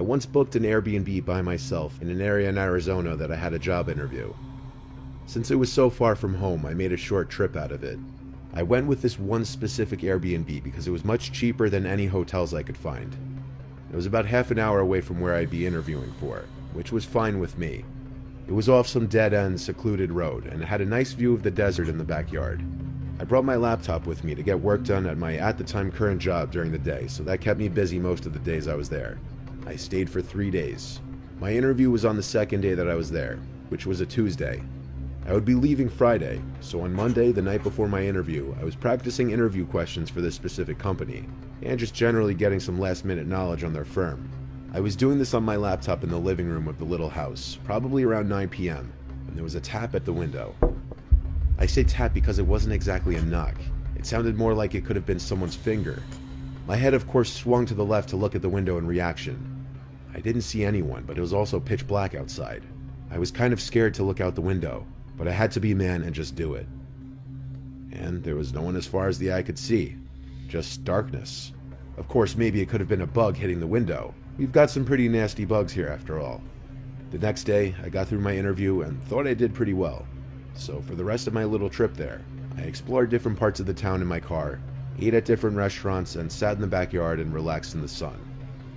I once booked an Airbnb by myself in an area in Arizona that I had a job interview. Since it was so far from home, I made a short trip out of it. I went with this one specific Airbnb because it was much cheaper than any hotels I could find. It was about half an hour away from where I'd be interviewing for, which was fine with me. It was off some dead-end, secluded road, and it had a nice view of the desert in the backyard. I brought my laptop with me to get work done at my at-the-time current job during the day, so that kept me busy most of the days I was there. I stayed for 3 days. My interview was on the second day that I was there, which was a Tuesday. I would be leaving Friday, so on Monday, the night before my interview, I was practicing interview questions for this specific company, and just generally getting some last-minute knowledge on their firm. I was doing this on my laptop in the living room of the little house, probably around 9 p.m., when there was a tap at the window. I say tap because it wasn't exactly a knock. It sounded more like it could have been someone's finger. My head, of course, swung to the left to look at the window in reaction. I didn't see anyone, but it was also pitch black outside. I was kind of scared to look out the window, but I had to be a man and just do it. And there was no one as far as the eye could see. Just darkness. Of course, maybe it could have been a bug hitting the window. We've got some pretty nasty bugs here after all. The next day, I got through my interview and thought I did pretty well. So for the rest of my little trip there, I explored different parts of the town in my car, ate at different restaurants, and sat in the backyard and relaxed in the sun.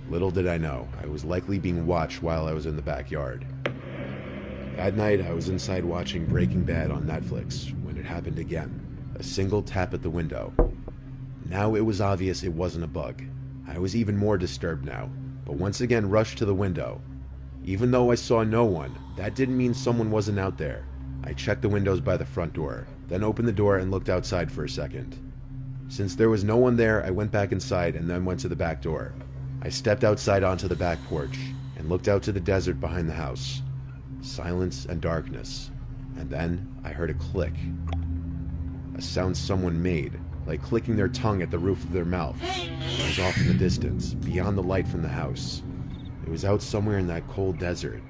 Little did I know, I was likely being watched while I was in the backyard. That night, I was inside watching Breaking Bad on Netflix when it happened again. A single tap at the window. Now it was obvious it wasn't a bug. I was even more disturbed now, but once again rushed to the window. Even though I saw no one, that didn't mean someone wasn't out there. I checked the windows by the front door, then opened the door and looked outside for a second. Since there was no one there, I went back inside and then went to the back door. I stepped outside onto the back porch and looked out to the desert behind the house. Silence and darkness. And then I heard a click. A sound someone made, like clicking their tongue at the roof of their mouth. It was off in the distance, beyond the light from the house. It was out somewhere in that cold desert.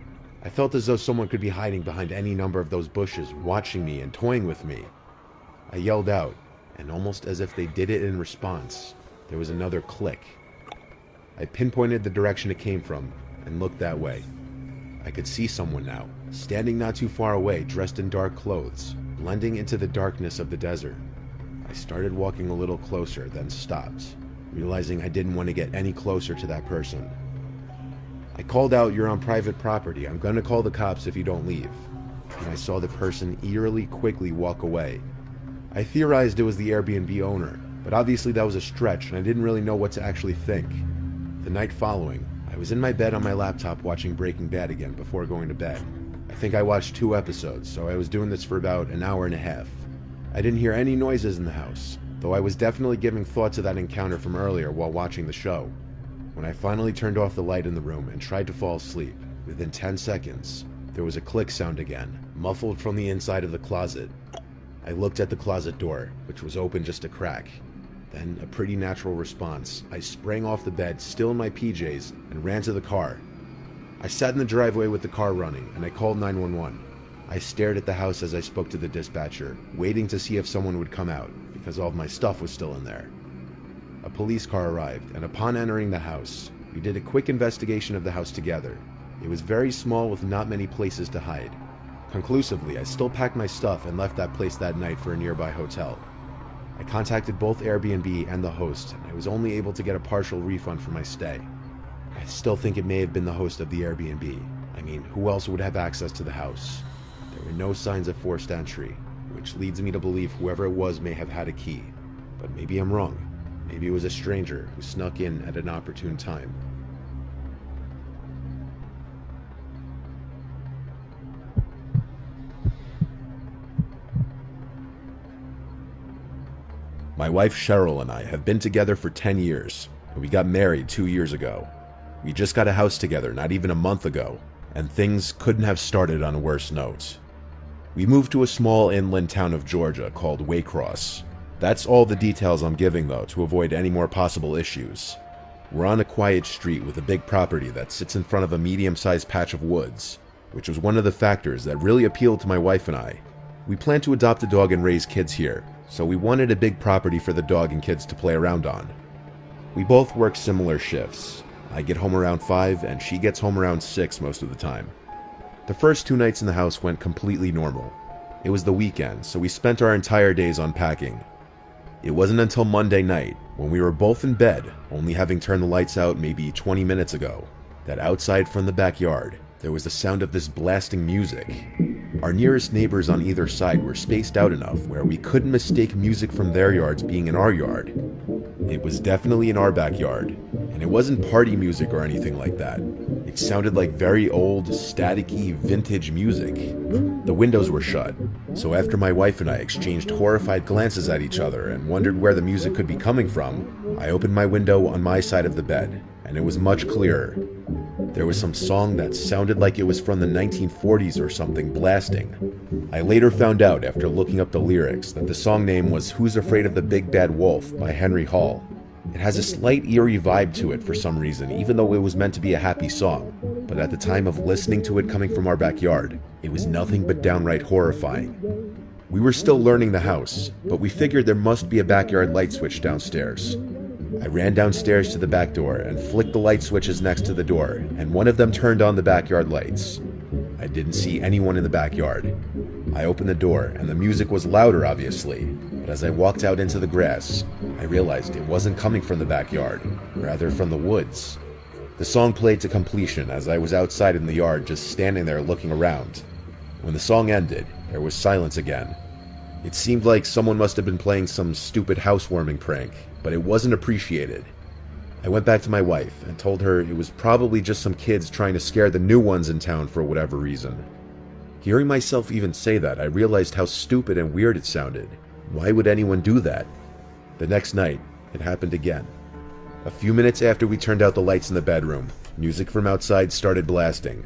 I felt as though someone could be hiding behind any number of those bushes, watching me and toying with me. I yelled out, and almost as if they did it in response, there was another click. I pinpointed the direction it came from and looked that way. I could see someone now, standing not too far away, dressed in dark clothes, blending into the darkness of the desert. I started walking a little closer, then stopped, realizing I didn't want to get any closer to that person. I called out, "You're on private property. I'm going to call the cops if you don't leave." And I saw the person eerily quickly walk away. I theorized it was the Airbnb owner, but obviously that was a stretch and I didn't really know what to actually think. The night following, I was in my bed on my laptop watching Breaking Bad again before going to bed. I think I watched 2 episodes, so I was doing this for about an hour and a half. I didn't hear any noises in the house, though I was definitely giving thought to that encounter from earlier while watching the show. When I finally turned off the light in the room and tried to fall asleep, within 10 seconds, there was a click sound again, muffled from the inside of the closet. I looked at the closet door, which was open just a crack. Then, a pretty natural response, I sprang off the bed, still in my PJs, and ran to the car. I sat in the driveway with the car running, and I called 911. I stared at the house as I spoke to the dispatcher, waiting to see if someone would come out, because all of my stuff was still in there. A police car arrived, and upon entering the house, we did a quick investigation of the house together. It was very small with not many places to hide. Conclusively, I still packed my stuff and left that place that night for a nearby hotel. I contacted both Airbnb and the host, and I was only able to get a partial refund for my stay. I still think it may have been the host of the Airbnb. I mean, who else would have access to the house? There were no signs of forced entry, which leads me to believe whoever it was may have had a key. But maybe I'm wrong. Maybe it was a stranger who snuck in at an opportune time. My wife Cheryl and I have been together for 10 years, and we got married 2 years ago. We just got a house together not even a month ago, and things couldn't have started on a worse note. We moved to a small inland town of Georgia called Waycross. That's all the details I'm giving though, to avoid any more possible issues. We're on a quiet street with a big property that sits in front of a medium-sized patch of woods, which was one of the factors that really appealed to my wife and I. We plan to adopt a dog and raise kids here, so we wanted a big property for the dog and kids to play around on. We both work similar shifts. I get home around 5 and she gets home around 6 most of the time. The first 2 nights in the house went completely normal. It was the weekend, so we spent our entire days unpacking. It wasn't until Monday night, when we were both in bed, only having turned the lights out maybe 20 minutes ago, that outside from the backyard, there was the sound of this blasting music. Our nearest neighbors on either side were spaced out enough where we couldn't mistake music from their yards being in our yard. It was definitely in our backyard, and it wasn't party music or anything like that. It sounded like very old, staticky, vintage music. The windows were shut, so after my wife and I exchanged horrified glances at each other and wondered where the music could be coming from, I opened my window on my side of the bed, and it was much clearer. There was some song that sounded like it was from the 1940s or something blasting. I later found out after looking up the lyrics that the song name was Who's Afraid of the Big Bad Wolf by Henry Hall. It has a slight eerie vibe to it for some reason, even though it was meant to be a happy song. But at the time of listening to it coming from our backyard, it was nothing but downright horrifying. We were still learning the house, but we figured there must be a backyard light switch downstairs. I ran downstairs to the back door and flicked the light switches next to the door, and one of them turned on the backyard lights. I didn't see anyone in the backyard. I opened the door, and the music was louder, obviously, but as I walked out into the grass, I realized it wasn't coming from the backyard, rather from the woods. The song played to completion as I was outside in the yard just standing there looking around. When the song ended, there was silence again. It seemed like someone must have been playing some stupid housewarming prank, but it wasn't appreciated. I went back to my wife and told her it was probably just some kids trying to scare the new ones in town for whatever reason. Hearing myself even say that, I realized how stupid and weird it sounded. Why would anyone do that? The next night, it happened again. A few minutes after we turned out the lights in the bedroom, music from outside started blasting.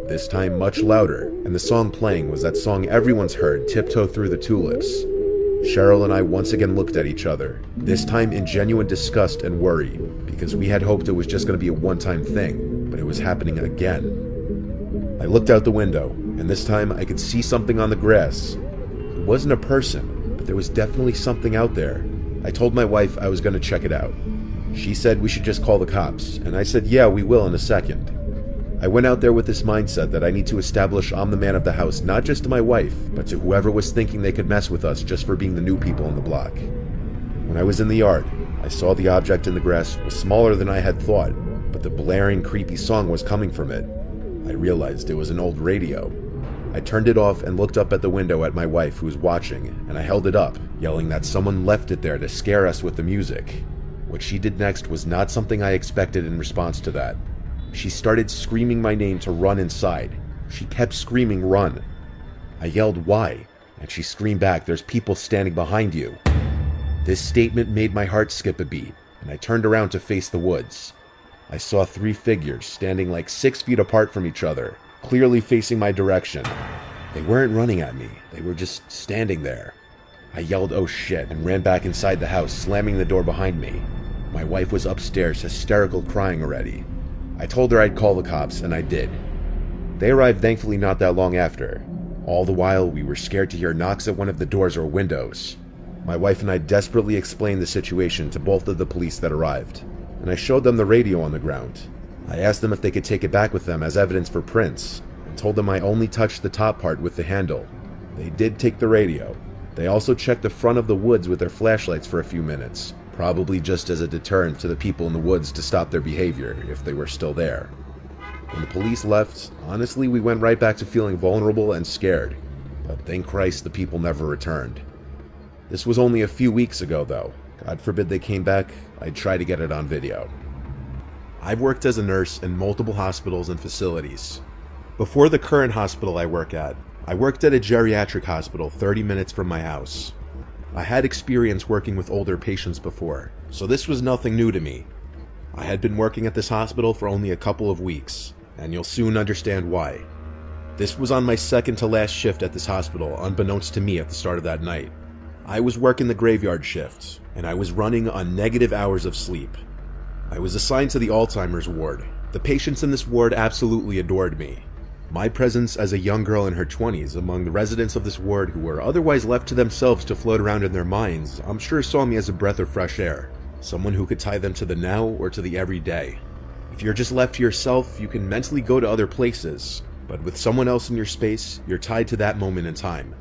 This time much louder, and the song playing was that song everyone's heard, Tiptoe Through the Tulips. Cheryl and I once again looked at each other, this time in genuine disgust and worry, because we had hoped it was just going to be a one-time thing, but it was happening again. I looked out the window, and this time I could see something on the grass. It wasn't a person, but there was definitely something out there. I told my wife I was going to check it out. She said we should just call the cops, and I said yeah, we will in a second. I went out there with this mindset that I need to establish I'm the man of the house, not just to my wife, but to whoever was thinking they could mess with us just for being the new people on the block. When I was in the yard, I saw the object in the grass was smaller than I had thought, but the blaring, creepy song was coming from it. I realized it was an old radio. I turned it off and looked up at the window at my wife who was watching, and I held it up, yelling that someone left it there to scare us with the music. What she did next was not something I expected in response to that. She started screaming my name to run inside. She kept screaming, "Run." I yelled, "Why?" And she screamed back, "There's people standing behind you." This statement made my heart skip a beat, and I turned around to face the woods. I saw 3 figures standing like 6 feet apart from each other, clearly facing my direction. They weren't running at me, they were just standing there. I yelled, "Oh shit," and ran back inside the house, slamming the door behind me. My wife was upstairs, hysterical, crying already. I told her I'd call the cops, and I did. They arrived thankfully not that long after. All the while, we were scared to hear knocks at one of the doors or windows. My wife and I desperately explained the situation to both of the police that arrived, and I showed them the radio on the ground. I asked them if they could take it back with them as evidence for prints, and told them I only touched the top part with the handle. They did take the radio. They also checked the front of the woods with their flashlights for a few minutes, probably just as a deterrent to the people in the woods to stop their behavior if they were still there. When the police left, honestly, we went right back to feeling vulnerable and scared, but thank Christ the people never returned. This was only a few weeks ago though. God forbid they came back, I'd try to get it on video. I've worked as a nurse in multiple hospitals and facilities. Before the current hospital I work at, I worked at a geriatric hospital 30 minutes from my house. I had experience working with older patients before, so this was nothing new to me. I had been working at this hospital for only a couple of weeks, and you'll soon understand why. This was on my second to last shift at this hospital, unbeknownst to me at the start of that night. I was working the graveyard shift, and I was running on negative hours of sleep. I was assigned to the Alzheimer's ward. The patients in this ward absolutely adored me. My presence as a young girl in her 20s among the residents of this ward who were otherwise left to themselves to float around in their minds, I'm sure saw me as a breath of fresh air, someone who could tie them to the now or to the everyday. If you're just left to yourself, you can mentally go to other places, but with someone else in your space, you're tied to that moment in time.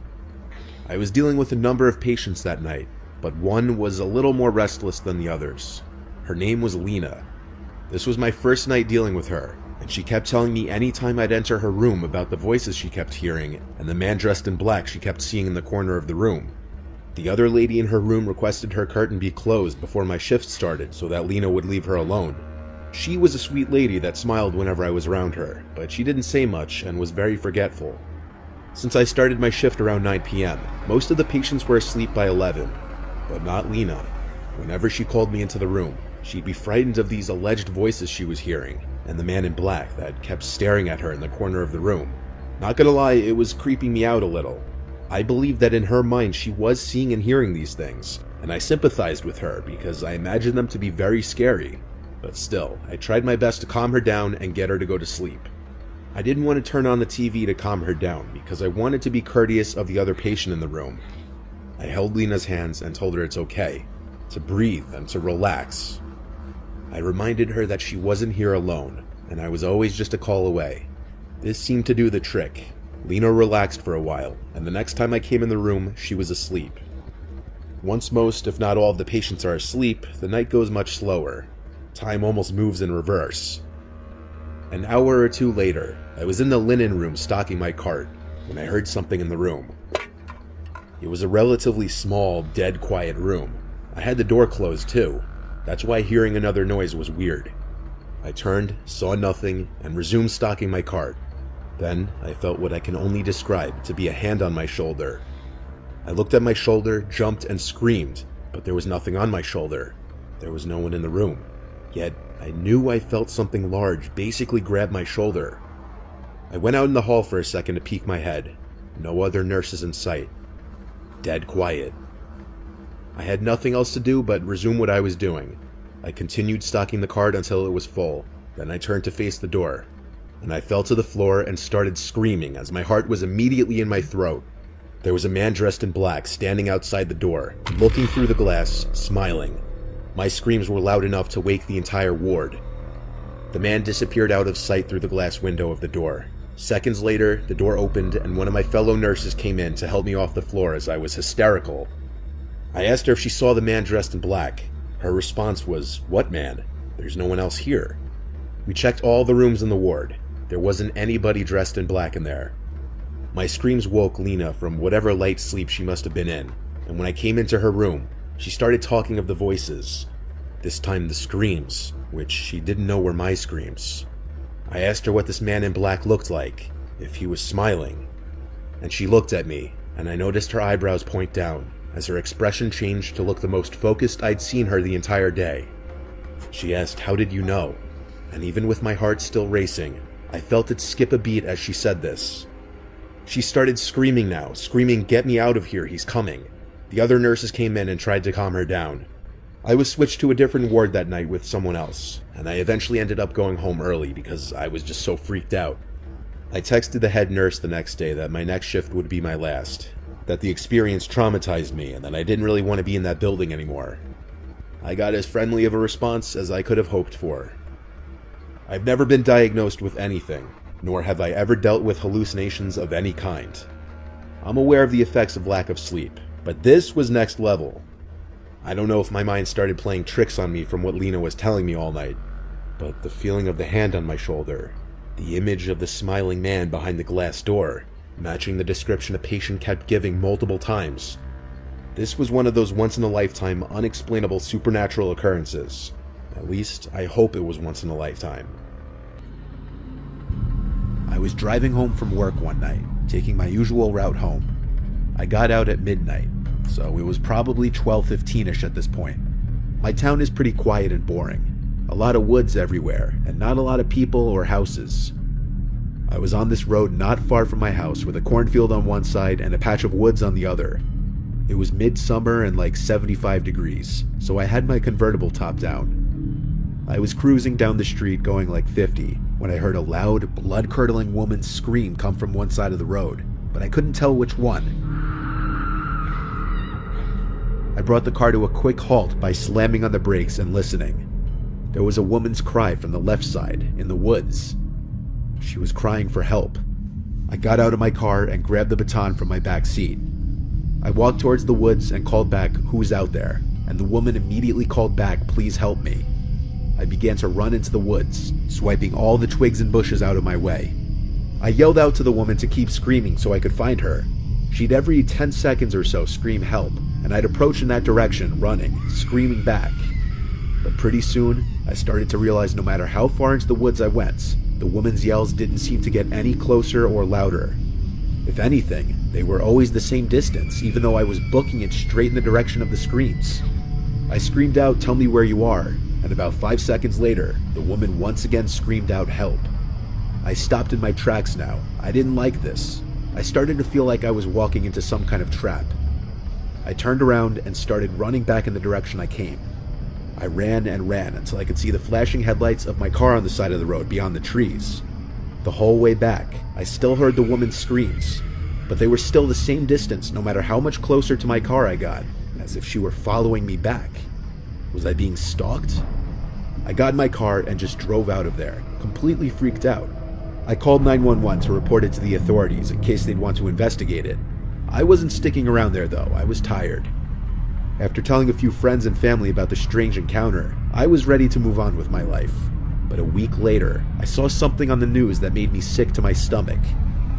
I was dealing with a number of patients that night, but one was a little more restless than the others. Her name was Lena. This was my first night dealing with her, and she kept telling me anytime I'd enter her room about the voices she kept hearing and the man dressed in black she kept seeing in the corner of the room. The other lady in her room requested her curtain be closed before my shift started so that Lena would leave her alone. She was a sweet lady that smiled whenever I was around her, but she didn't say much and was very forgetful. Since I started my shift around 9 p.m., most of the patients were asleep by 11, but not Lena. Whenever she called me into the room, she'd be frightened of these alleged voices she was hearing, and the man in black that kept staring at her in the corner of the room. Not gonna lie, it was creeping me out a little. I believed that in her mind she was seeing and hearing these things, and I sympathized with her because I imagined them to be very scary. But still, I tried my best to calm her down and get her to go to sleep. I didn't want to turn on the TV to calm her down because I wanted to be courteous of the other patient in the room. I held Lena's hands and told her it's okay, to breathe and to relax. I reminded her that she wasn't here alone, and I was always just a call away. This seemed to do the trick. Lena relaxed for a while, and the next time I came in the room, she was asleep. Once most, if not all, of the patients are asleep, the night goes much slower. Time almost moves in reverse. An hour or two later, I was in the linen room stocking my cart when I heard something in the room. It was a relatively small, dead quiet room. I had the door closed too. That's why hearing another noise was weird. I turned, saw nothing, and resumed stocking my cart. Then I felt what I can only describe to be a hand on my shoulder. I looked at my shoulder, jumped, and screamed, but there was nothing on my shoulder. There was no one in the room. Yet I knew I felt something large basically grab my shoulder. I went out in the hall for a second to peek my head. No other nurses in sight. Dead quiet. I had nothing else to do but resume what I was doing. I continued stocking the cart until it was full. Then I turned to face the door, and I fell to the floor and started screaming as my heart was immediately in my throat. There was a man dressed in black standing outside the door, looking through the glass, smiling. My screams were loud enough to wake the entire ward. The man disappeared out of sight through the glass window of the door. Seconds later, the door opened and one of my fellow nurses came in to help me off the floor as I was hysterical. I asked her if she saw the man dressed in black. Her response was, "What man? There's no one else here." We checked all the rooms in the ward. There wasn't anybody dressed in black in there. My screams woke Lena from whatever light sleep she must have been in, and when I came into her room, she started talking of the voices. This time the screams, which she didn't know were my screams. I asked her what this man in black looked like, if he was smiling. And she looked at me, and I noticed her eyebrows point down, as her expression changed to look the most focused I'd seen her the entire day. She asked, "How did you know?" And even with my heart still racing, I felt it skip a beat as she said this. She started screaming now, screaming, "Get me out of here, he's coming." The other nurses came in and tried to calm her down. I was switched to a different ward that night with someone else, and I eventually ended up going home early because I was just so freaked out. I texted the head nurse the next day that my next shift would be my last, that the experience traumatized me, and that I didn't really want to be in that building anymore. I got as friendly of a response as I could have hoped for. I've never been diagnosed with anything, nor have I ever dealt with hallucinations of any kind. I'm aware of the effects of lack of sleep, but this was next level. I don't know if my mind started playing tricks on me from what Lena was telling me all night, but the feeling of the hand on my shoulder, the image of the smiling man behind the glass door, matching the description a patient kept giving multiple times. This was one of those once-in-a-lifetime, unexplainable supernatural occurrences. At least, I hope it was once in a lifetime. I was driving home from work one night, taking my usual route home. I got out at midnight, so it was probably 12:15ish at this point. My town is pretty quiet and boring. A lot of woods everywhere, and not a lot of people or houses. I was on this road not far from my house with a cornfield on one side and a patch of woods on the other. It was midsummer and like 75 degrees, so I had my convertible top down. I was cruising down the street going like 50 when I heard a loud, blood-curdling woman's scream come from one side of the road, but I couldn't tell which one. I brought the car to a quick halt by slamming on the brakes and listening. There was a woman's cry from the left side, in the woods. She was crying for help. I got out of my car and grabbed the baton from my back seat. I walked towards the woods and called back, "Who's out there?" and the woman immediately called back, "Please help me." I began to run into the woods, swiping all the twigs and bushes out of my way. I yelled out to the woman to keep screaming so I could find her. She'd every 10 seconds or so scream help, and I'd approach in that direction, running, screaming back. But pretty soon, I started to realize no matter how far into the woods I went, the woman's yells didn't seem to get any closer or louder. If anything, they were always the same distance, even though I was booking it straight in the direction of the screams. I screamed out, "Tell me where you are," and about 5 seconds later, the woman once again screamed out, "Help." I stopped in my tracks now. I didn't like this. I started to feel like I was walking into some kind of trap. I turned around and started running back in the direction I came. I ran and ran until I could see the flashing headlights of my car on the side of the road beyond the trees. The whole way back, I still heard the woman's screams, but they were still the same distance no matter how much closer to my car I got, as if she were following me back. Was I being stalked? I got in my car and just drove out of there, completely freaked out. I called 911 to report it to the authorities in case they'd want to investigate it. I wasn't sticking around there though, I was tired. After telling a few friends and family about the strange encounter, I was ready to move on with my life. But a week later, I saw something on the news that made me sick to my stomach.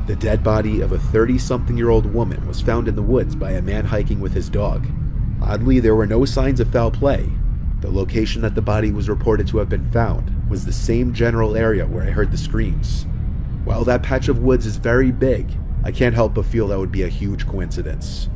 The dead body of a 30-something-year-old woman was found in the woods by a man hiking with his dog. Oddly, there were no signs of foul play. The location that the body was reported to have been found was the same general area where I heard the screams. While that patch of woods is very big, I can't help but feel that would be a huge coincidence.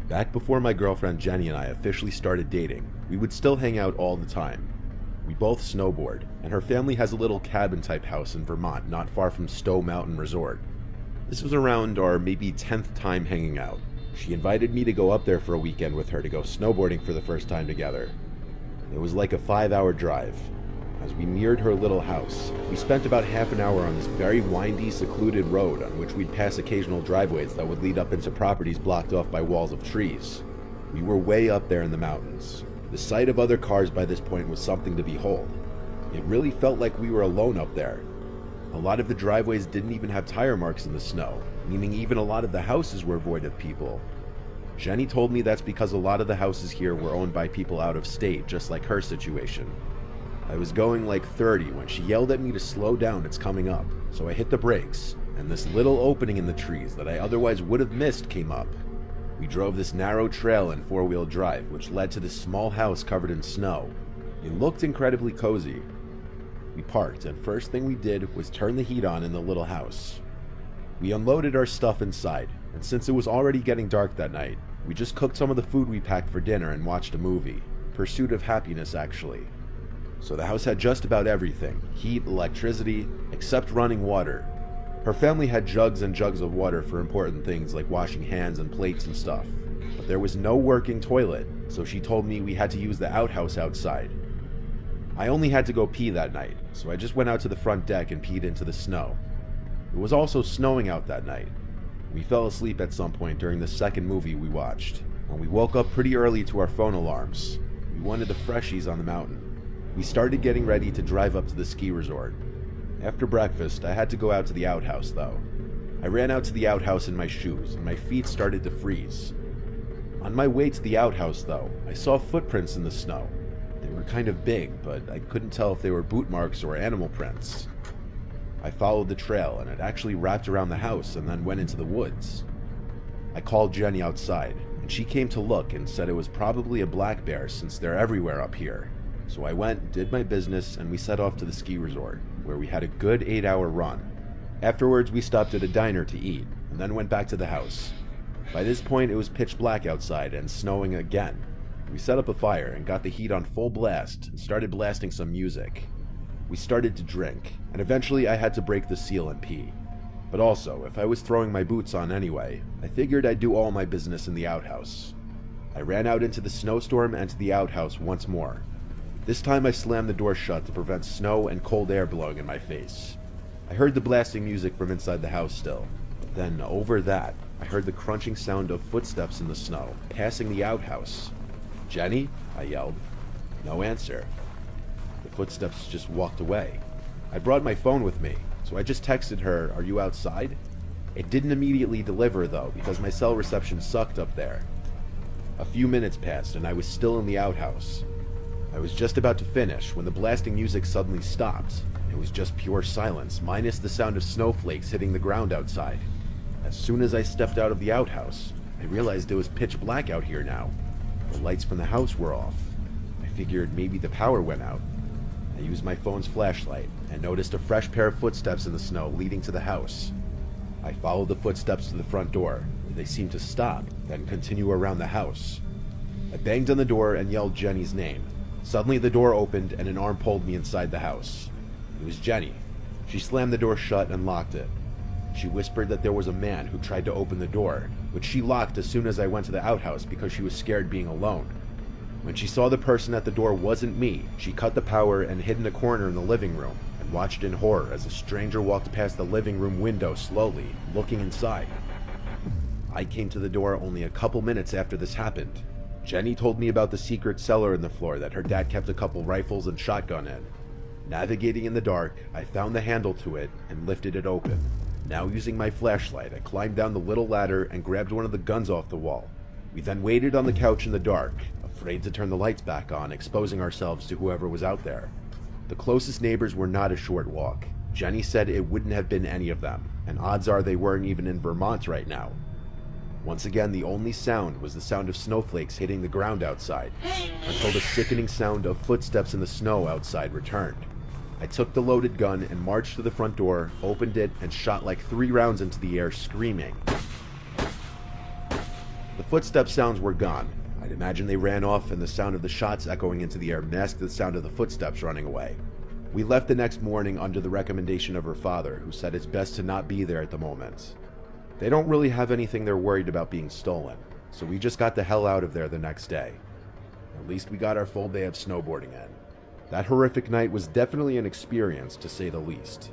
Back before my girlfriend Jenny and I officially started dating, we would still hang out all the time. We both snowboard, and her family has a little cabin-type house in Vermont not far from Stowe Mountain Resort. This was around our maybe 10th time hanging out. She invited me to go up there for a weekend with her to go snowboarding for the first time together. It was like a 5-hour drive. As we neared her little house, we spent about half an hour on this very windy, secluded road on which we'd pass occasional driveways that would lead up into properties blocked off by walls of trees. We were way up there in the mountains. The sight of other cars by this point was something to behold. It really felt like we were alone up there. A lot of the driveways didn't even have tire marks in the snow, meaning even a lot of the houses were void of people. Jenny told me that's because a lot of the houses here were owned by people out of state, just like her situation. I was going like 30 when she yelled at me to slow down, "It's coming up." So I hit the brakes, and this little opening in the trees that I otherwise would have missed came up. We drove this narrow trail in 4-wheel drive, which led to this small house covered in snow. It looked incredibly cozy. We parked, and first thing we did was turn the heat on in the little house. We unloaded our stuff inside, and since it was already getting dark that night, we just cooked some of the food we packed for dinner and watched a movie. Pursuit of Happiness, actually. So the house had just about everything: heat, electricity, except running water. Her family had jugs and jugs of water for important things like washing hands and plates and stuff. But there was no working toilet, so she told me we had to use the outhouse outside. I only had to go pee that night, so I just went out to the front deck and peed into the snow. It was also snowing out that night. We fell asleep at some point during the second movie we watched, and we woke up pretty early to our phone alarms. We wanted the freshies on the mountain. We started getting ready to drive up to the ski resort. After breakfast, I had to go out to the outhouse though. I ran out to the outhouse in my shoes, and my feet started to freeze. On my way to the outhouse though, I saw footprints in the snow. They were kind of big, but I couldn't tell if they were boot marks or animal prints. I followed the trail, and it actually wrapped around the house and then went into the woods. I called Jenny outside, and she came to look and said it was probably a black bear since they're everywhere up here. So I went, did my business, and we set off to the ski resort, where we had a good 8-hour run. Afterwards, we stopped at a diner to eat, and then went back to the house. By this point, it was pitch black outside and snowing again. We set up a fire and got the heat on full blast and started blasting some music. We started to drink, and eventually I had to break the seal and pee. But also, if I was throwing my boots on anyway, I figured I'd do all my business in the outhouse. I ran out into the snowstorm and to the outhouse once more. This time I slammed the door shut to prevent snow and cold air blowing in my face. I heard the blasting music from inside the house still. Then, over that, I heard the crunching sound of footsteps in the snow, passing the outhouse. "Jenny?" I yelled. No answer. The footsteps just walked away. I brought my phone with me, so I just texted her, "Are you outside?" It didn't immediately deliver though, because my cell reception sucked up there. A few minutes passed and I was still in the outhouse. I was just about to finish when the blasting music suddenly stopped. It was just pure silence, minus the sound of snowflakes hitting the ground outside. As soon as I stepped out of the outhouse, I realized it was pitch black out here now. The lights from the house were off. I figured maybe the power went out. I used my phone's flashlight and noticed a fresh pair of footsteps in the snow leading to the house. I followed the footsteps to the front door. They seemed to stop, then continue around the house. I banged on the door and yelled Jenny's name. Suddenly the door opened and an arm pulled me inside the house. It was Jenny. She slammed the door shut and locked it. She whispered that there was a man who tried to open the door, which she locked as soon as I went to the outhouse because she was scared being alone. When she saw the person at the door wasn't me, she cut the power and hid in a corner in the living room and watched in horror as a stranger walked past the living room window slowly, looking inside. I came to the door only a couple minutes after this happened. Jenny told me about the secret cellar in the floor that her dad kept a couple rifles and shotgun in. Navigating in the dark, I found the handle to it and lifted it open. Now using my flashlight, I climbed down the little ladder and grabbed one of the guns off the wall. We then waited on the couch in the dark, afraid to turn the lights back on, exposing ourselves to whoever was out there. The closest neighbors were not a short walk. Jenny said it wouldn't have been any of them, and odds are they weren't even in Vermont right now. Once again, the only sound was the sound of snowflakes hitting the ground outside, until the sickening sound of footsteps in the snow outside returned. I took the loaded gun and marched to the front door, opened it, and shot like 3 rounds into the air, screaming. The footstep sounds were gone. I'd imagine they ran off, and the sound of the shots echoing into the air masked the sound of the footsteps running away. We left the next morning under the recommendation of her father, who said it's best to not be there at the moment. They don't really have anything they're worried about being stolen, so we just got the hell out of there the next day. At least we got our full day of snowboarding in. That horrific night was definitely an experience, to say the least.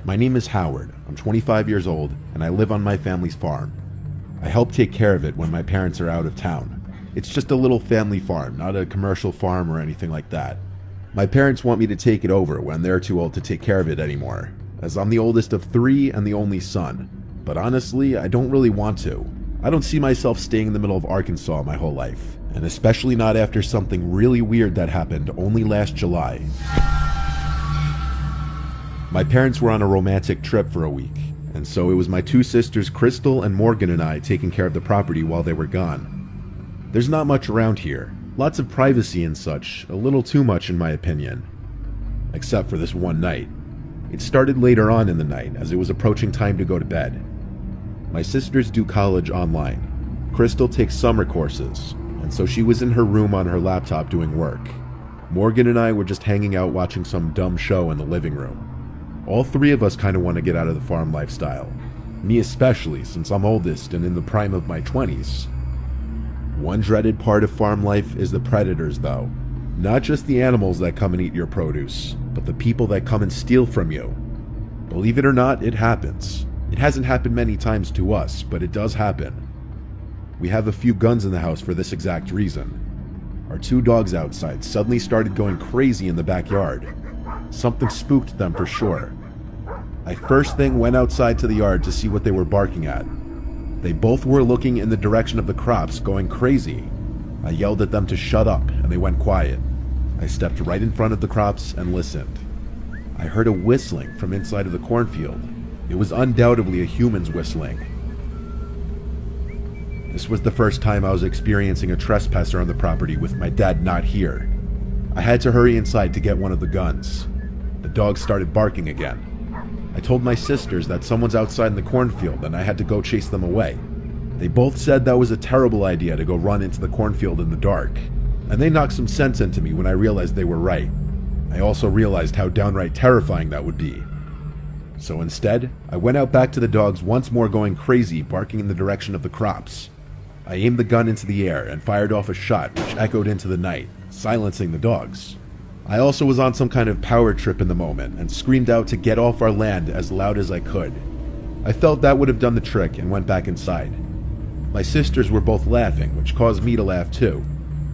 My name is Howard. I'm 25 years old, and I live on my family's farm. I help take care of it when my parents are out of town. It's just a little family farm, not a commercial farm or anything like that. My parents want me to take it over when they're too old to take care of it anymore, as I'm the oldest of 3 and the only son. But honestly, I don't really want to. I don't see myself staying in the middle of Arkansas my whole life, and especially not after something really weird that happened only last July. My parents were on a romantic trip for a week, and so it was my 2 sisters, Crystal and Morgan, and I taking care of the property while they were gone. There's not much around here, lots of privacy and such, a little too much in my opinion. Except for this one night. It started later on in the night, as it was approaching time to go to bed. My sisters do college online. Crystal takes summer courses, and so she was in her room on her laptop doing work. Morgan and I were just hanging out watching some dumb show in the living room. All 3 of us kind of want to get out of the farm lifestyle. Me especially, since I'm oldest and in the prime of my 20s. One dreaded part of farm life is the predators, though. Not just the animals that come and eat your produce, but the people that come and steal from you. Believe it or not, it happens. It hasn't happened many times to us, but it does happen. We have a few guns in the house for this exact reason. Our 2 dogs outside suddenly started going crazy in the backyard. Something spooked them for sure. I first thing went outside to the yard to see what they were barking at. They both were looking in the direction of the crops, going crazy. I yelled at them to shut up, and they went quiet. I stepped right in front of the crops and listened. I heard a whistling from inside of the cornfield. It was undoubtedly a human's whistling. This was the first time I was experiencing a trespasser on the property with my dad not here. I had to hurry inside to get one of the guns. The dogs started barking again. I told my sisters that someone's outside in the cornfield and I had to go chase them away. They both said that was a terrible idea to go run into the cornfield in the dark, and they knocked some sense into me when I realized they were right. I also realized how downright terrifying that would be. So instead, I went out back to the dogs once more going crazy, barking in the direction of the crops. I aimed the gun into the air and fired off a shot which echoed into the night, silencing the dogs. I also was on some kind of power trip in the moment and screamed out to get off our land as loud as I could. I felt that would have done the trick and went back inside. My sisters were both laughing, which caused me to laugh too,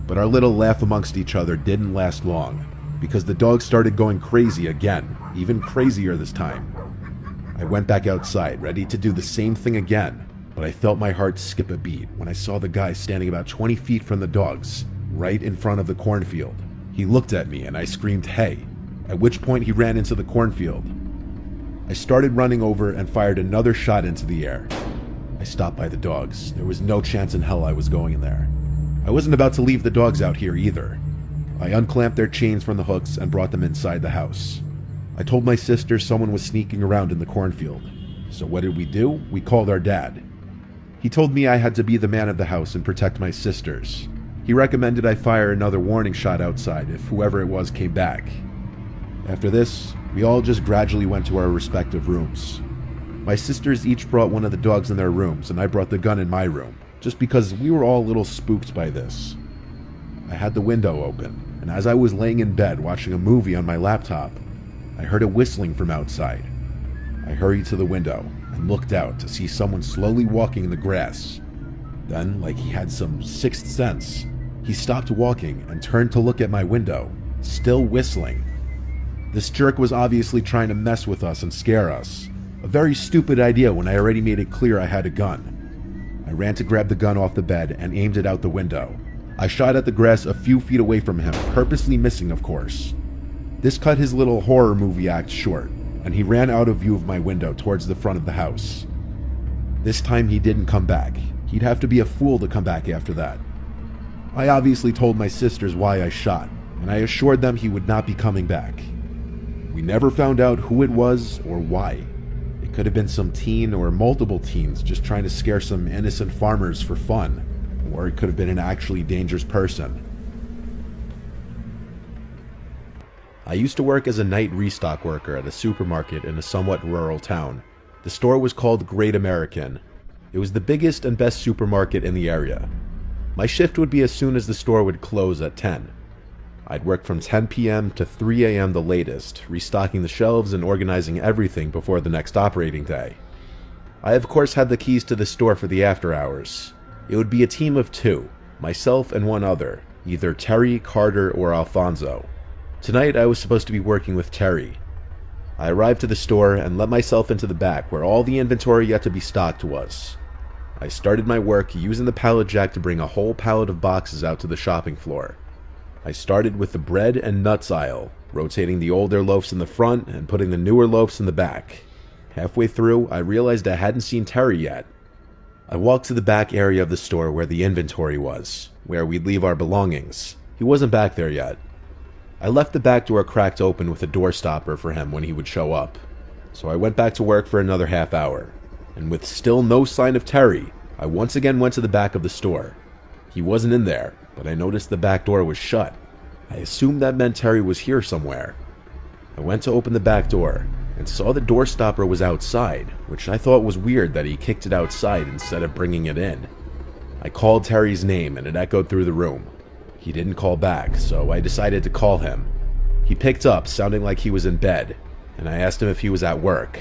but our little laugh amongst each other didn't last long, because the dogs started going crazy again, even crazier this time. I went back outside, ready to do the same thing again, but I felt my heart skip a beat when I saw the guy standing about 20 feet from the dogs, right in front of the cornfield. He looked at me and I screamed, "Hey," at which point he ran into the cornfield. I started running over and fired another shot into the air. I stopped by the dogs. There was no chance in hell I was going in there. I wasn't about to leave the dogs out here either. I unclamped their chains from the hooks and brought them inside the house. I told my sister someone was sneaking around in the cornfield. So what did we do? We called our dad. He told me I had to be the man of the house and protect my sisters. He recommended I fire another warning shot outside if whoever it was came back. After this, we all just gradually went to our respective rooms. My sisters each brought one of the dogs in their rooms, and I brought the gun in my room, just because we were all a little spooked by this. I had the window open, and as I was laying in bed watching a movie on my laptop, I heard a whistling from outside. I hurried to the window and looked out to see someone slowly walking in the grass. Then, like he had some sixth sense, he stopped walking and turned to look at my window, still whistling. This jerk was obviously trying to mess with us and scare us. A very stupid idea when I already made it clear I had a gun. I ran to grab the gun off the bed and aimed it out the window. I shot at the grass a few feet away from him, purposely missing, of course. This cut his little horror movie act short, and he ran out of view of my window towards the front of the house. This time he didn't come back. He'd have to be a fool to come back after that. I obviously told my sisters why I shot, and I assured them he would not be coming back. We never found out who it was or why. It could have been some teen or multiple teens just trying to scare some innocent farmers for fun, or it could have been an actually dangerous person. I used to work as a night restock worker at a supermarket in a somewhat rural town. The store was called Great American. It was the biggest and best supermarket in the area. My shift would be as soon as the store would close at 10. I'd work from 10 p.m. to 3 a.m. the latest, restocking the shelves and organizing everything before the next operating day. I of course had the keys to the store for the after hours. It would be a team of two, myself and one other, either Terry, Carter, or Alfonso. Tonight I was supposed to be working with Terry. I arrived to the store and let myself into the back where all the inventory yet to be stocked was. I started my work using the pallet jack to bring a whole pallet of boxes out to the shopping floor. I started with the bread and nuts aisle, rotating the older loaves in the front and putting the newer loaves in the back. Halfway through, I realized I hadn't seen Terry yet. I walked to the back area of the store where the inventory was, where we'd leave our belongings. He wasn't back there yet. I left the back door cracked open with a door stopper for him when he would show up. So I went back to work for another half hour, and with still no sign of Terry, I once again went to the back of the store. He wasn't in there, but I noticed the back door was shut. I assumed that meant Terry was here somewhere. I went to open the back door and saw the door stopper was outside, which I thought was weird that he kicked it outside instead of bringing it in. I called Terry's name and it echoed through the room. He didn't call back, so I decided to call him. He picked up, sounding like he was in bed, and I asked him if he was at work.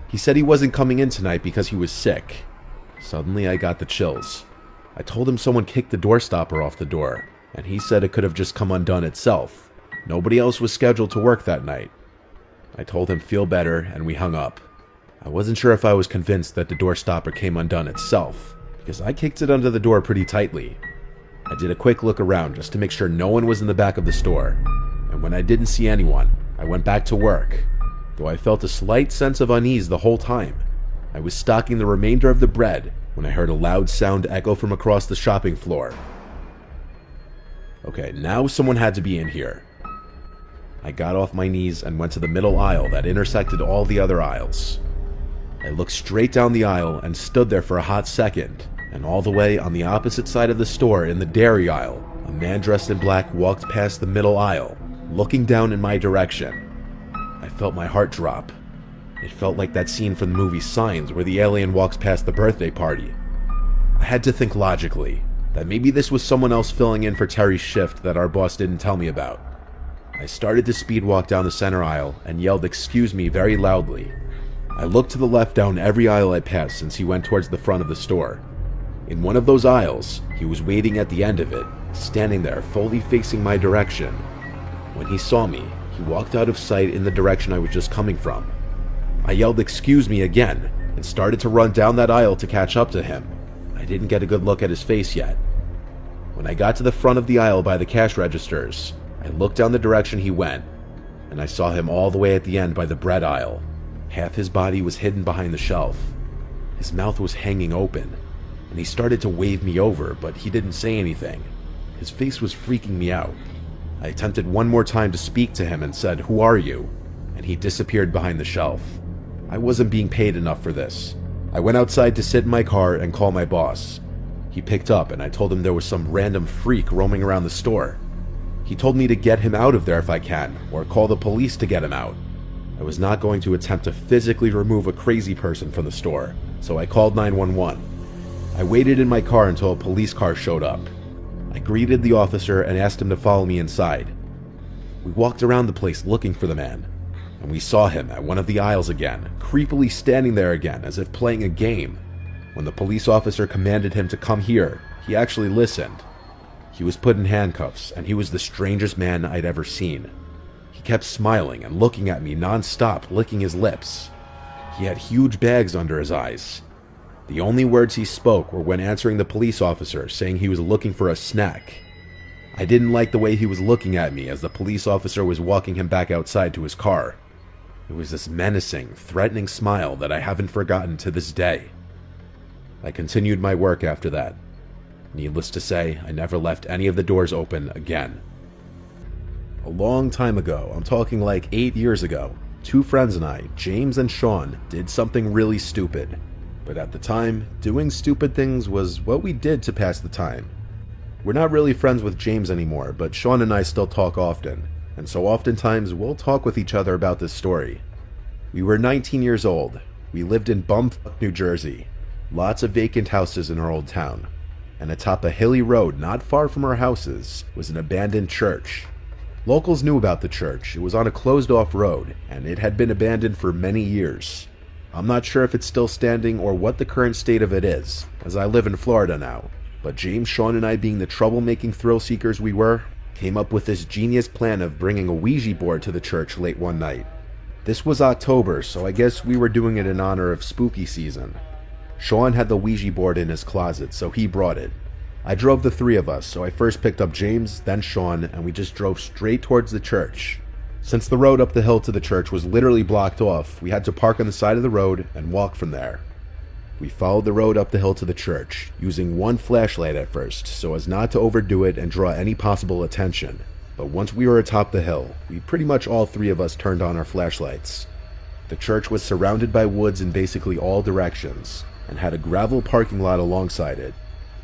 He said he wasn't coming in tonight because he was sick. Suddenly I got the chills. I told him someone kicked the door stopper off the door, and he said it could have just come undone itself. Nobody else was scheduled to work that night. I told him feel better, and we hung up. I wasn't sure if I was convinced that the door stopper came undone itself, because I kicked it under the door pretty tightly. I did a quick look around just to make sure no one was in the back of the store, and when I didn't see anyone, I went back to work, though I felt a slight sense of unease the whole time. I was stocking the remainder of the bread when I heard a loud sound echo from across the shopping floor. Okay, now someone had to be in here. I got off my knees and went to the middle aisle that intersected all the other aisles. I looked straight down the aisle and stood there for a hot second, and all the way on the opposite side of the store in the dairy aisle, a man dressed in black walked past the middle aisle, looking down in my direction. I felt my heart drop. It felt like that scene from the movie Signs where the alien walks past the birthday party. I had to think logically, that maybe this was someone else filling in for Terry's shift that our boss didn't tell me about. I started to speed walk down the center aisle and yelled "excuse me" very loudly. I looked to the left down every aisle I passed since he went towards the front of the store. In one of those aisles, he was waiting at the end of it, standing there fully facing my direction. When he saw me, he walked out of sight in the direction I was just coming from. I yelled "excuse me" again and started to run down that aisle to catch up to him. I didn't get a good look at his face yet. When I got to the front of the aisle by the cash registers, I looked down the direction he went, and I saw him all the way at the end by the bread aisle. Half his body was hidden behind the shelf. His mouth was hanging open, and he started to wave me over, but he didn't say anything. His face was freaking me out. I attempted one more time to speak to him and said, "Who are you?" And he disappeared behind the shelf. I wasn't being paid enough for this. I went outside to sit in my car and call my boss. He picked up and I told him there was some random freak roaming around the store. He told me to get him out of there if I can, or call the police to get him out. I was not going to attempt to physically remove a crazy person from the store, so I called 911. I waited in my car until a police car showed up. I greeted the officer and asked him to follow me inside. We walked around the place looking for the man, and we saw him at one of the aisles again, creepily standing there again as if playing a game. When the police officer commanded him to come here, he actually listened. He was put in handcuffs, and he was the strangest man I'd ever seen. He kept smiling and looking at me non-stop, licking his lips. He had huge bags under his eyes. The only words he spoke were when answering the police officer, saying he was looking for a snack. I didn't like the way he was looking at me as the police officer was walking him back outside to his car. It was this menacing, threatening smile that I haven't forgotten to this day. I continued my work after that. Needless to say, I never left any of the doors open again. A long time ago, I'm talking like 8 years ago, two friends and I, James and Sean, did something really stupid. But at the time, doing stupid things was what we did to pass the time. We're not really friends with James anymore, but Sean and I still talk often, and so oftentimes we'll talk with each other about this story. We were 19 years old. We lived in bumfuck New Jersey. Lots of vacant houses in our old town. And atop a hilly road not far from our houses was an abandoned church. Locals knew about the church. It was on a closed-off road, and it had been abandoned for many years. I'm not sure if it's still standing or what the current state of it is, as I live in Florida now. But James, Sean, and I, being the troublemaking thrill-seekers we were, came up with this genius plan of bringing a Ouija board to the church late one night. This was October, so I guess we were doing it in honor of spooky season. Sean had the Ouija board in his closet, so he brought it. I drove the three of us, so I first picked up James, then Sean, and we just drove straight towards the church. Since the road up the hill to the church was literally blocked off, we had to park on the side of the road and walk from there. We followed the road up the hill to the church, using one flashlight at first, so as not to overdo it and draw any possible attention. But once we were atop the hill, we pretty much all three of us turned on our flashlights. The church was surrounded by woods in basically all directions, and had a gravel parking lot alongside it.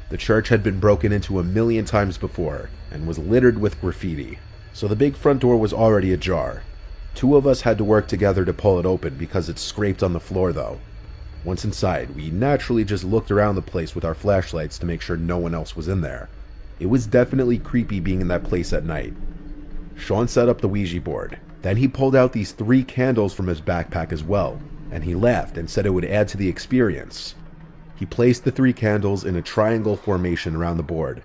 The church had been broken into 1,000,000 times before, and was littered with graffiti, so the big front door was already ajar. Two of us had to work together to pull it open because it scraped on the floor though. Once inside, we naturally just looked around the place with our flashlights to make sure no one else was in there. It was definitely creepy being in that place at night. Sean set up the Ouija board. Then he pulled out these 3 candles from his backpack as well, and he laughed and said it would add to the experience. He placed the 3 candles in a triangle formation around the board,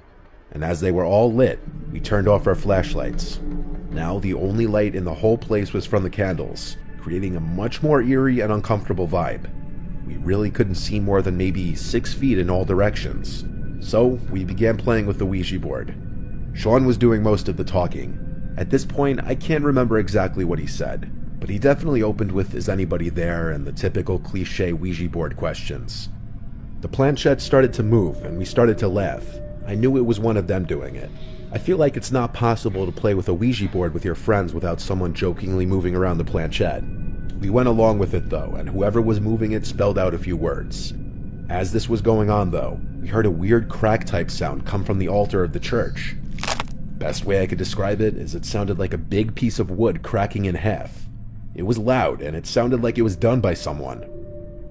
and as they were all lit, we turned off our flashlights. Now the only light in the whole place was from the candles, creating a much more eerie and uncomfortable vibe. We really couldn't see more than maybe 6 feet in all directions. So we began playing with the Ouija board. Sean was doing most of the talking. At this point, I can't remember exactly what he said, but he definitely opened with "Is anybody there?" and the typical cliche Ouija board questions. The planchette started to move and we started to laugh. I knew it was one of them doing it. I feel like it's not possible to play with a Ouija board with your friends without someone jokingly moving around the planchette. We went along with it though, and whoever was moving it spelled out a few words. As this was going on though, we heard a weird crack type sound come from the altar of the church. Best way I could describe it is it sounded like a big piece of wood cracking in half. It was loud and it sounded like it was done by someone.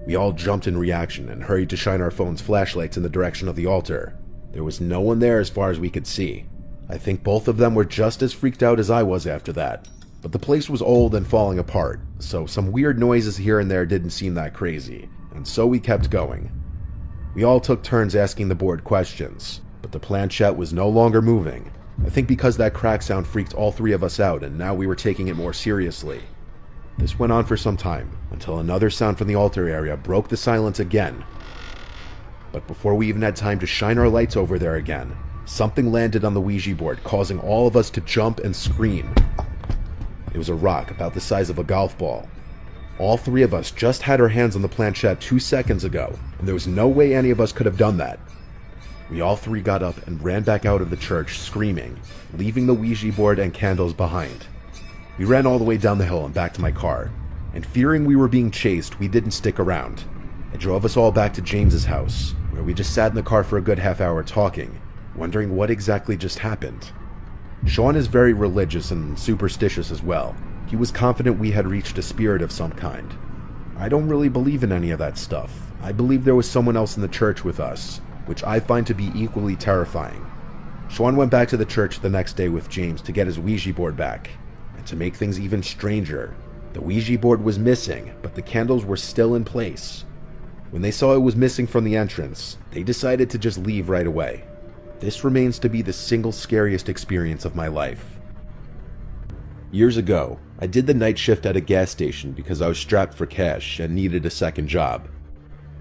We all jumped in reaction and hurried to shine our phone's flashlights in the direction of the altar. There was no one there as far as we could see. I think both of them were just as freaked out as I was after that. But the place was old and falling apart, so some weird noises here and there didn't seem that crazy, and so we kept going. We all took turns asking the board questions, but the planchette was no longer moving. I think because that crack sound freaked all three of us out, and now we were taking it more seriously. This went on for some time, until another sound from the altar area broke the silence again. But before we even had time to shine our lights over there again, something landed on the Ouija board, causing all of us to jump and scream. It was a rock about the size of a golf ball. All three of us just had our hands on the planchette 2 seconds ago, and there was no way any of us could have done that. We all three got up and ran back out of the church screaming, leaving the Ouija board and candles behind. We ran all the way down the hill and back to my car, and fearing we were being chased, we didn't stick around. I drove us all back to James's house, where we just sat in the car for a good half hour talking, wondering what exactly just happened. Sean is very religious and superstitious as well. He was confident we had reached a spirit of some kind. I don't really believe in any of that stuff. I believe there was someone else in the church with us, which I find to be equally terrifying. Sean went back to the church the next day with James to get his Ouija board back. And to make things even stranger, the Ouija board was missing, but the candles were still in place. When they saw it was missing from the entrance, they decided to just leave right away. This remains to be the single scariest experience of my life. Years ago, I did the night shift at a gas station because I was strapped for cash and needed a second job.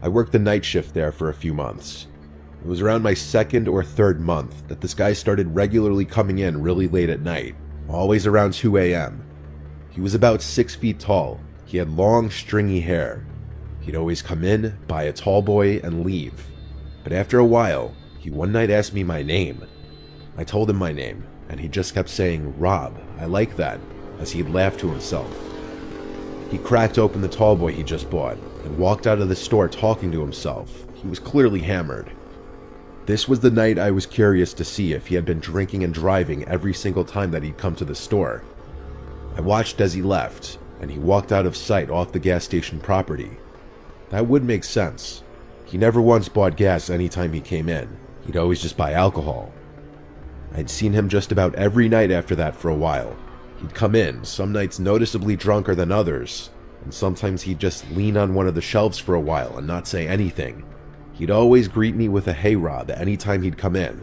I worked the night shift there for a few months. It was around my second or third month that this guy started regularly coming in really late at night, always around 2 a.m. He was about 6 feet tall. He had long, stringy hair. He'd always come in, buy a tall boy, and leave. But after a while, he one night asked me my name. I told him my name, and he just kept saying, "Rob, I like that," as he'd laugh to himself. He cracked open the tall boy he just bought, and walked out of the store talking to himself. He was clearly hammered. This was the night I was curious to see if he had been drinking and driving every single time that he'd come to the store. I watched as he left, and he walked out of sight off the gas station property. That would make sense. He never once bought gas anytime he came in. He'd always just buy alcohol. I'd seen him just about every night after that for a while. He'd come in, some nights noticeably drunker than others, and sometimes he'd just lean on one of the shelves for a while and not say anything. He'd always greet me with a "Hey Rob" anytime he'd come in.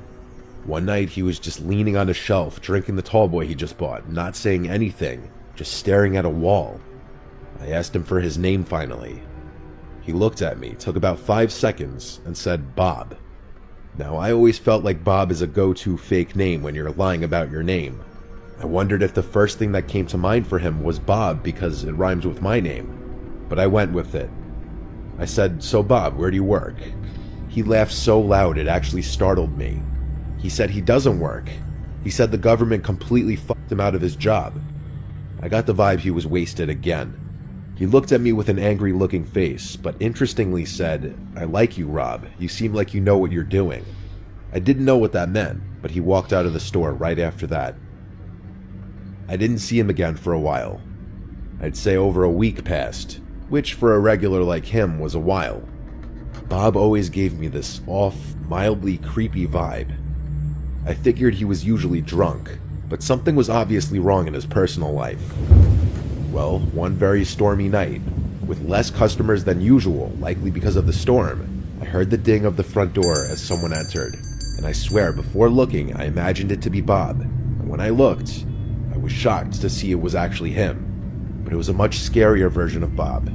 One night he was just leaning on a shelf, drinking the tall boy he just bought, not saying anything, just staring at a wall. I asked him for his name finally. He looked at me, took about 5 seconds, and said, "Bob." Now, I always felt like Bob is a go-to fake name when you're lying about your name. I wondered if the first thing that came to mind for him was Bob because it rhymes with my name, but I went with it. I said, "So Bob, where do you work?" He laughed so loud it actually startled me. He said he doesn't work. He said the government completely fucked him out of his job. I got the vibe he was wasted again. He looked at me with an angry-looking face, but interestingly said, "I like you, Rob. You seem like you know what you're doing." I didn't know what that meant, but he walked out of the store right after that. I didn't see him again for a while. I'd say over a week passed, which for a regular like him was a while. Bob always gave me this off, mildly creepy vibe. I figured he was usually drunk, but something was obviously wrong in his personal life. Well, one very stormy night, with less customers than usual, likely because of the storm, I heard the ding of the front door as someone entered, and I swear before looking I imagined it to be Bob, and when I looked, I was shocked to see it was actually him. But it was a much scarier version of Bob.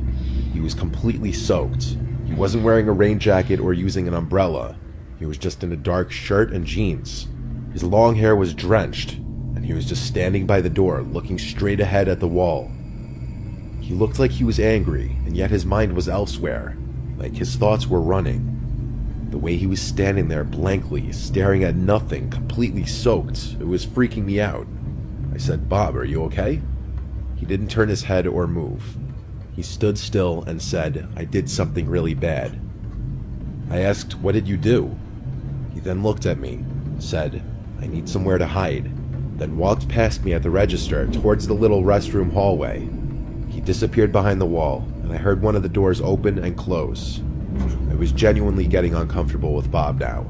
He was completely soaked. He wasn't wearing a rain jacket or using an umbrella. He was just in a dark shirt and jeans. His long hair was drenched, and he was just standing by the door, looking straight ahead at the wall. He looked like he was angry, and yet his mind was elsewhere, like his thoughts were running. The way he was standing there blankly, staring at nothing, completely soaked, it was freaking me out. I said, "Bob, are you okay?" He didn't turn his head or move. He stood still and said, "I did something really bad." I asked, "What did you do?" He then looked at me, said, "I need somewhere to hide," then walked past me at the register towards the little restroom hallway. He disappeared behind the wall, and and I heard one of the doors open and close. I was genuinely getting uncomfortable with Bob now.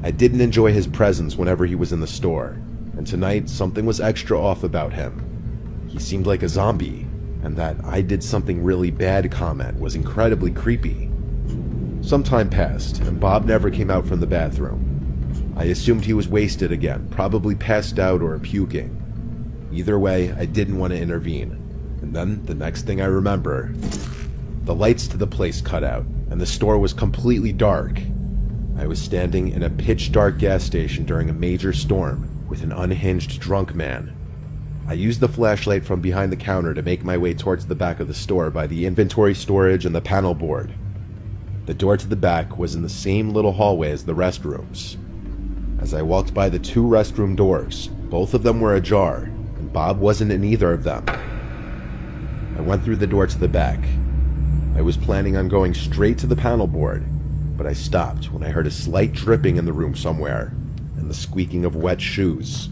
I didn't enjoy his presence whenever he was in the store, and tonight something was extra off about him. He seemed like a zombie, and that "I did something really bad" comment was incredibly creepy. Some time passed, and Bob never came out from the bathroom. I assumed he was wasted again, probably passed out or puking. Either way, I didn't want to intervene. And then, the next thing I remember, the lights to the place cut out, and the store was completely dark. I was standing in a pitch-dark gas station during a major storm with an unhinged drunk man. I used the flashlight from behind the counter to make my way towards the back of the store by the inventory storage and the panel board. The door to the back was in the same little hallway as the restrooms. As I walked by the two restroom doors, both of them were ajar, and Bob wasn't in either of them. I went through the door to the back. I was planning on going straight to the panel board, but I stopped when I heard a slight dripping in the room somewhere, and the squeaking of wet shoes.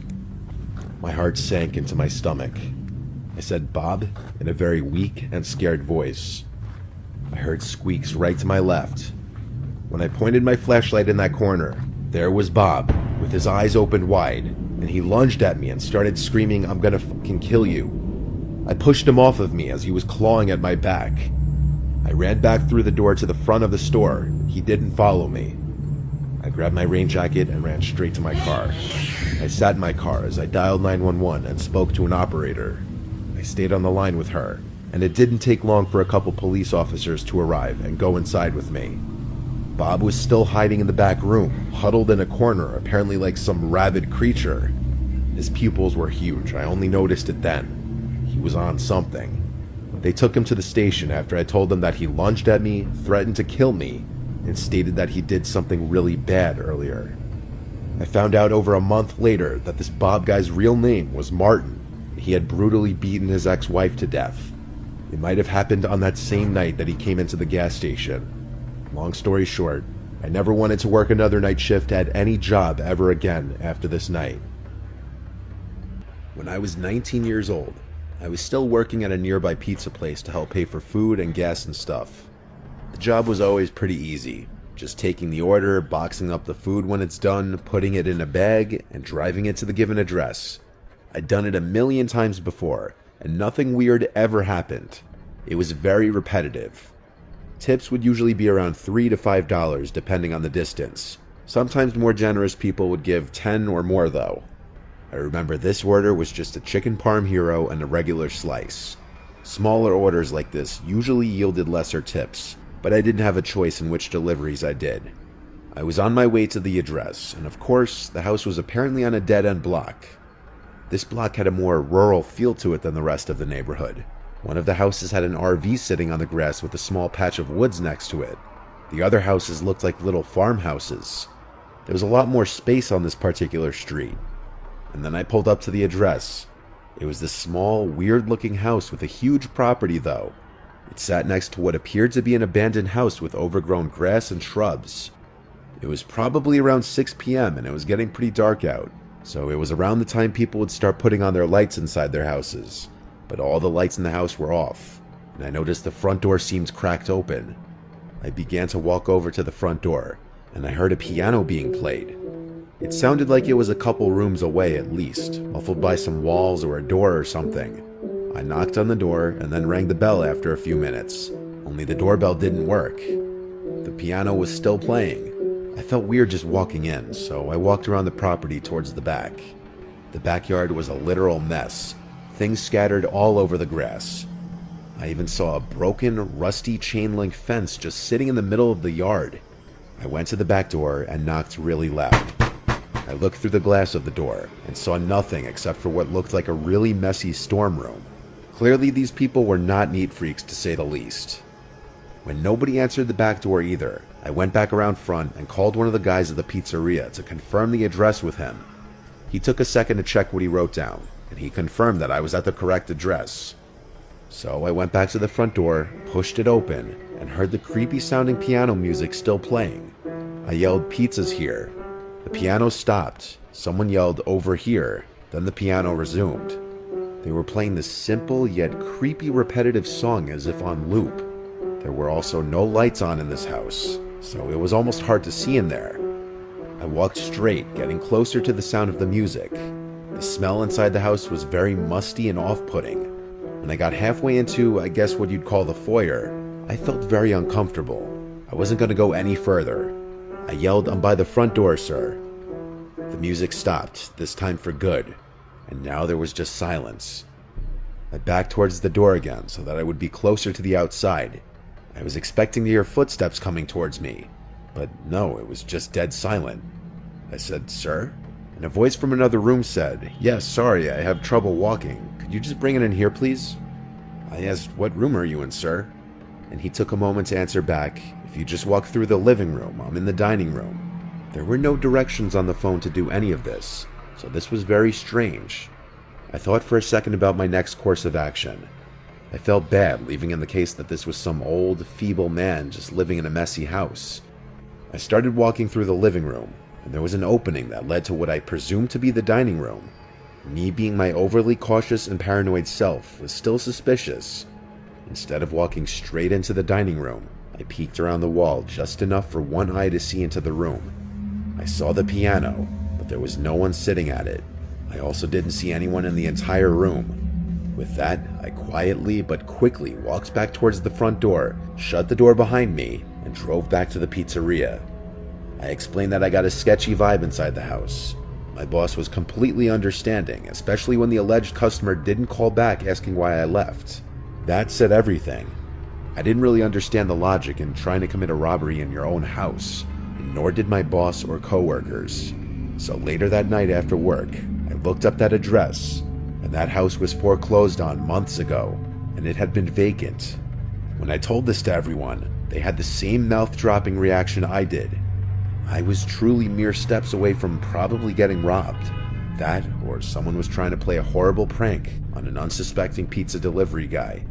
My heart sank into my stomach. I said "Bob" in a very weak and scared voice. I heard squeaks right to my left. When I pointed my flashlight in that corner, there was Bob, with his eyes opened wide, and he lunged at me and started screaming, "I'm gonna fucking kill you." I pushed him off of me as he was clawing at my back. I ran back through the door to the front of the store. He didn't follow me. I grabbed my rain jacket and ran straight to my car. I sat in my car as I dialed 911 and spoke to an operator. I stayed on the line with her, and it didn't take long for a couple police officers to arrive and go inside with me. Bob was still hiding in the back room, huddled in a corner, apparently like some rabid creature. His pupils were huge. I only noticed it then. He was on something. They took him to the station after I told them that he lunged at me, threatened to kill me, and stated that he did something really bad earlier. I found out over a month later that this Bob guy's real name was Martin. He had brutally beaten his ex-wife to death. It might have happened on that same night that he came into the gas station. Long story short, I never wanted to work another night shift at any job ever again after this night. When I was 19 years old, I was still working at a nearby pizza place to help pay for food and gas and stuff. The job was always pretty easy, just taking the order, boxing up the food when it's done, putting it in a bag, and driving it to the given address. I'd done it a million times before, and nothing weird ever happened. It was very repetitive. Tips would usually be around $3 to $5 depending on the distance. Sometimes more generous people would give 10 or more though. I remember this order was just a chicken parm hero and a regular slice. Smaller orders like this usually yielded lesser tips, but I didn't have a choice in which deliveries I did. I was on my way to the address, and of course, the house was apparently on a dead-end block. This block had a more rural feel to it than the rest of the neighborhood. One of the houses had an RV sitting on the grass with a small patch of woods next to it. The other houses looked like little farmhouses. There was a lot more space on this particular street. And then I pulled up to the address. It was this small, weird-looking house with a huge property, though. It sat next to what appeared to be an abandoned house with overgrown grass and shrubs. It was probably around 6 p.m. and it was getting pretty dark out, so it was around the time people would start putting on their lights inside their houses. But all the lights in the house were off, and I noticed the front door seemed cracked open. I began to walk over to the front door, and I heard a piano being played. It sounded like it was a couple rooms away at least, muffled by some walls or a door or something. I knocked on the door and then rang the bell after a few minutes, only the doorbell didn't work. The piano was still playing. I felt weird just walking in, so I walked around the property towards the back. The backyard was a literal mess, things scattered all over the grass. I even saw a broken, rusty chain-link fence just sitting in the middle of the yard. I went to the back door and knocked really loud. I looked through the glass of the door and saw nothing except for what looked like a really messy storm room. Clearly these people were not neat freaks, to say the least. When nobody answered the back door either, I went back around front and called one of the guys at the pizzeria to confirm the address with him. He took a second to check what he wrote down, and he confirmed that I was at the correct address. So I went back to the front door, pushed it open, and heard the creepy sounding piano music still playing. I yelled, "Pizza's here." The piano stopped. Someone yelled, "Over here." Then the piano resumed. They were playing this simple yet creepy repetitive song as if on loop. There were also no lights on in this house, so it was almost hard to see in there. I walked straight, getting closer to the sound of the music. The smell inside the house was very musty and off-putting. When I got halfway into, I guess what you'd call the foyer, I felt very uncomfortable. I wasn't going to go any further. I yelled, "I'm by the front door, sir." The music stopped, this time for good, and now there was just silence. I backed towards the door again so that I would be closer to the outside. I was expecting to hear footsteps coming towards me, but no, it was just dead silent. I said, "Sir?" And a voice from another room said, "Yes, sorry, I have trouble walking. Could you just bring it in here, please?" I asked, "What room are you in, sir?" And he took a moment to answer back, "If you just walk through the living room, I'm in the dining room." There were no directions on the phone to do any of this, so this was very strange. I thought for a second about my next course of action. I felt bad leaving in the case that this was some old, feeble man just living in a messy house. I started walking through the living room, and there was an opening that led to what I presumed to be the dining room. Me being my overly cautious and paranoid self was still suspicious. Instead of walking straight into the dining room, I peeked around the wall just enough for one eye to see into the room. I saw the piano, but there was no one sitting at it. I also didn't see anyone in the entire room. With that, I quietly but quickly walked back towards the front door, shut the door behind me, and drove back to the pizzeria. I explained that I got a sketchy vibe inside the house. My boss was completely understanding, especially when the alleged customer didn't call back asking why I left. That said everything. I didn't really understand the logic in trying to commit a robbery in your own house, and nor did my boss or coworkers. So later that night after work, I looked up that address, and that house was foreclosed on months ago, and it had been vacant. When I told this to everyone, they had the same mouth-dropping reaction I did. I was truly mere steps away from probably getting robbed. That, or someone was trying to play a horrible prank on an unsuspecting pizza delivery guy.